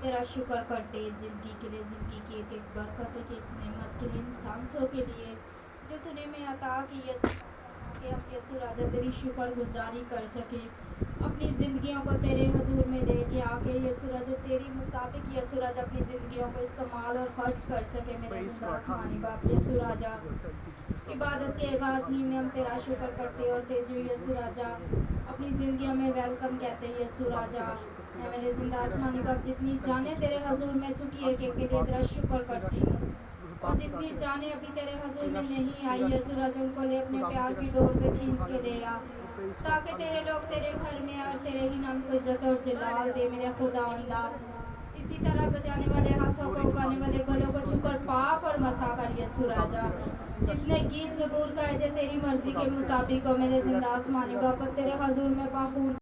تیرا شکر کرتے زندگی کے لیے، زندگی کی ایک ایک برکت، ایک ایک نعمت کے لیے، انسانوں کے لیے جو تو نے میں عطا کی ہے کہ ہم یسوع راجا تیری شکر گزاری کر سکیں، اپنی زندگیوں کو تیرے حضور میں لے کے آ کے یسوع راجا تیری مطابق یسوع راجا اپنی زندگیوں کو استعمال اور خرچ کر سکے میرے زندہ آسمانی باپ یسوع راجا۔ عبادت کے آغاز ہی میں ہم تیرا شکر کرتے اور تیجو یسوع راجا اپنی زندگیوں میں ویلکم کہتے ہیں یسوع راجا۔ اے میرے زندہ آسمانی باپ جتنی جانیں تیرے حضور میں چکی ہے کہ کے لیے تیرا شکر کرتی ہوں، اور جتنی جانیں ابھی تیرے حضور میں نہیں آئی یسوع راجا ان کو لے اپنے پیار کی ڈور سے کھینچ کے لے آ، تاکہ تیرے لوگ تیرے گھر میں اور تیرے ہی نام کو عزت اور جلال دے میرے خدا اندہ۔ اسی طرح بجانے والے ہاتھوں کو، اگانے والے گلوں کو چھو کر پاک اور مسا کر یسوع راجا۔ جس نے گیت زبور کا ہے جو تیری مرضی کے مطابق ہو میرے زندہ آسمانی باپ تیرے حضور میں پاخون